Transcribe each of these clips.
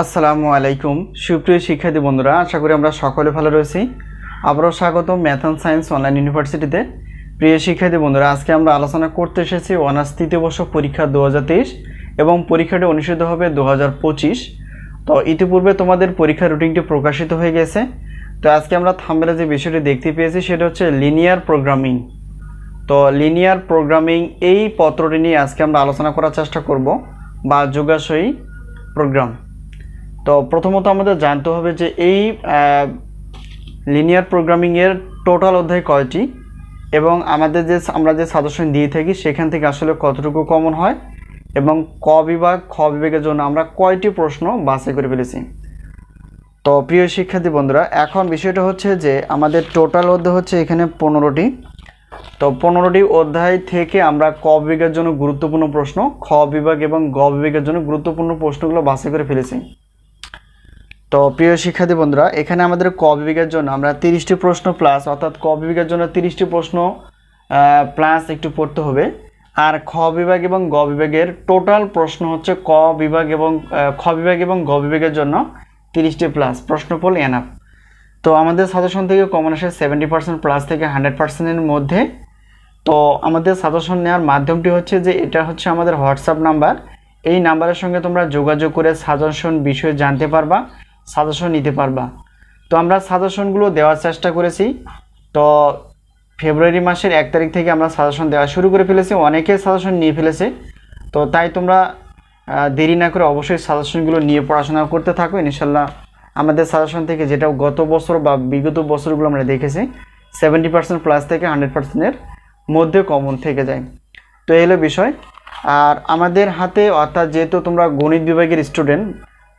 আসসালামু আলাইকুম সুপ্রিয় শিক্ষার্থী বন্ধুরা, আশা করি আমরা সকলে ভালো রয়েছি। আবারও স্বাগত ম্যাথ অ্যান্ড সায়েন্স অনলাইন ইউনিভার্সিটিতে। প্রিয় শিক্ষার্থী বন্ধুরা, আজকে আমরা আলোচনা করতে এসেছি অনার্স তৃতীয় বর্ষ পরীক্ষা 2023 এবং পরীক্ষাটি অনুষ্ঠিত হবে 2025। তো ইতিপূর্বে তোমাদের পরীক্ষার রুটিনটি প্রকাশিত হয়ে গেছে। তো আজকে আমরা থাম্বনেলে যে বিষয়টি দেখতে পেয়েছি সেটা হচ্ছে লিনিয়ার প্রোগ্রামিং। তো লিনিয়ার প্রোগ্রামিং এই পত্রটি নিয়ে আজকে আমরা আলোচনা করার চেষ্টা করব, বা যোগাশ্রয়ী প্রোগ্রাম। তো প্রথমত আমাদের জানতে হবে যে এই লিনিয়ার প্রোগ্রামিংয়ের টোটাল অধ্যায় কয়টি এবং আমরা যে সাজেশন দিয়ে থাকি সেখান থেকে আসলে কতটুকু কমন হয় এবং ক বিভাগ খ বিভাগের জন্য আমরা কয়টি প্রশ্ন বাছাই করে ফেলেছি। তো প্রিয় শিক্ষার্থী বন্ধুরা, এখন বিষয়টা হচ্ছে যে আমাদের টোটাল অধ্যায় হচ্ছে এখানে 15টি। তো 15টি অধ্যায় থেকে আমরা ক বিভাগের জন্য গুরুত্বপূর্ণ প্রশ্ন, খ বিভাগ এবং গ বিভাগের জন্য গুরুত্বপূর্ণ প্রশ্নগুলো বাছাই করে ফেলেছি। তো প্রিয় শিক্ষার্থী বন্ধুরা, এখানে আমাদের ক বিভাগের জন্য আমরা 30টি প্রশ্ন প্লাস, অর্থাৎ ক বিভাগের জন্য 30টি প্রশ্ন প্লাস একটু পড়তে হবে। আর খ বিভাগ এবং গ বিভাগের টোটাল প্রশ্ন হচ্ছে খ বিভাগ এবং গ বিভাগের জন্য 30টি প্লাস প্রশ্ন পড়লে এনাফ। তো আমাদের সাজেশন থেকে কমন আসে 70% প্লাস থেকে 100%-এর মধ্যে। তো আমাদের সাজেশন নেওয়ার মাধ্যমটি হচ্ছে যে এটা হচ্ছে আমাদের হোয়াটসঅ্যাপ নাম্বার। এই নাম্বারের সঙ্গে তোমরা যোগাযোগ করে সাজেশন বিষয়ে জানতে পারবা, সাজেশন নিতে পারবা। তো আমরা সাজেশনগুলো দেওয়ার চেষ্টা করেছি। তো ফেব্রুয়ারি মাসের 1 তারিখ থেকে আমরা সাজেশন দেওয়া শুরু করে ফেলেছি, অনেকে সাজেশন নিয়ে ফেলেছে। তো তাই তোমরা দেরি না করে অবশ্যই সাজেশনগুলো নিয়ে পড়াশোনা করতে থাকো। ইনশাল্লাহ আমাদের সাজেশন থেকে যেটা গত বছর বা বিগত বছরগুলো আমরা দেখেছি 70% প্লাস থেকে 100%-এর মধ্যে কমন থেকে যায়। তো এই হলো বিষয়। আর আমাদের হাতে, অর্থাৎ যেহেতু তোমরা গণিত বিভাগের স্টুডেন্ট,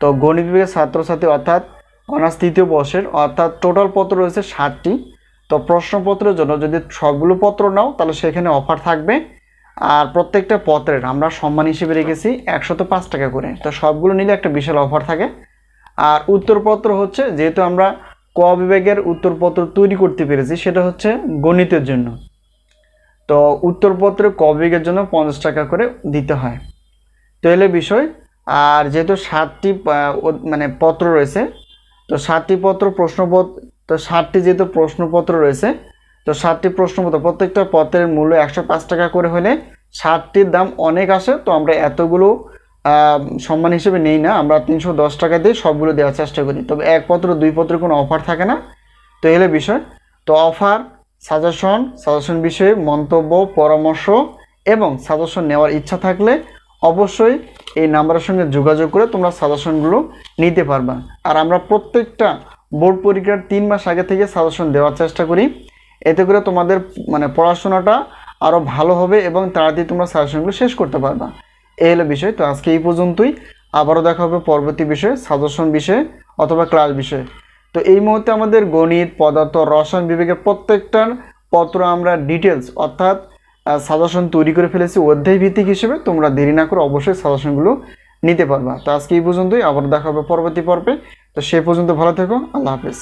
তো গণিত বিভাগের ছাত্রছাত্রী অর্থাৎ অনার্স তৃতীয় বর্ষের, অর্থাৎ টোটাল পত্র রয়েছে 60টি। তো প্রশ্নপত্রের জন্য যদি সবগুলো পত্র নাও তাহলে সেখানে অফার থাকবে। আর প্রত্যেকটা পত্রের আমরা সম্মান হিসেবে রেখেছি 105 টাকা করে। তো সবগুলো নিলে একটা বিশাল অফার থাকে। আর উত্তরপত্র হচ্ছে, যেহেতু আমরা ক বিভাগের উত্তরপত্র তৈরি করতে পেরেছি, সেটা হচ্ছে গণিতের জন্য। তো উত্তরপত্রে ক বিভাগের জন্য 50 টাকা করে দিতে হয়। তো এলে বিষয়। আর যেহেতু 7টি পত্র রয়েছে, তো 7টি তো 7টি যেহেতু প্রশ্নপত্র রয়েছে, তো 7টি প্রশ্নপত্র প্রত্যেকটা পত্রের মূল্য 105 টাকা করে হলে 7টির দাম অনেক আসে। তো আমরা এতগুলো সম্মান হিসেবে নেই না, আমরা 310 টাকা দিয়ে সবগুলো দেওয়ার চেষ্টা করি। তবে এক পত্র দুই পত্রের কোনো অফার থাকে না। তো এলে বিষয়। তো অফার, সাজেশন বিষয়ে মন্তব্য, পরামর্শ এবং সাজেশন নেওয়ার ইচ্ছা থাকলে অবশ্যই এই নাম্বারের সঙ্গে যোগাযোগ করে তোমরা সাজেশনগুলো নিতে পারবা। আর আমরা প্রত্যেকটা বোর্ড পরীক্ষার 3 মাস আগে থেকে সাজেশন দেওয়ার চেষ্টা করি। এতে করে তোমাদের পড়াশোনাটা আরও ভালো হবে এবং তাড়াতাড়ি তোমরা সাজেশনগুলো শেষ করতে পারবা। এই হলো বিষয়। তো আজকে এই পর্যন্তই। আবারও দেখা হবে পরবর্তী বিষয়ে, সাজেশন বিষয়ে অথবা ক্লাস বিষয়ে। তো এই মুহূর্তে আমাদের গণিত, পদার্থ, রসায়ন বিভাগের প্রত্যেকটার পত্র আমরা ডিটেলস অর্থাৎ সাজেশন তৈরি করে ফেলেছি অধ্যায় ভিত্তিক হিসেবে। তোমরা দেরি না করে অবশ্যই সাজেশনগুলো নিতে পারবা। তো আজকে এই পর্যন্তই, আবার দেখা হবে পরবর্তী পর্বে। তো সে পর্যন্ত ভালো থেকো। আল্লাহ হাফেজ।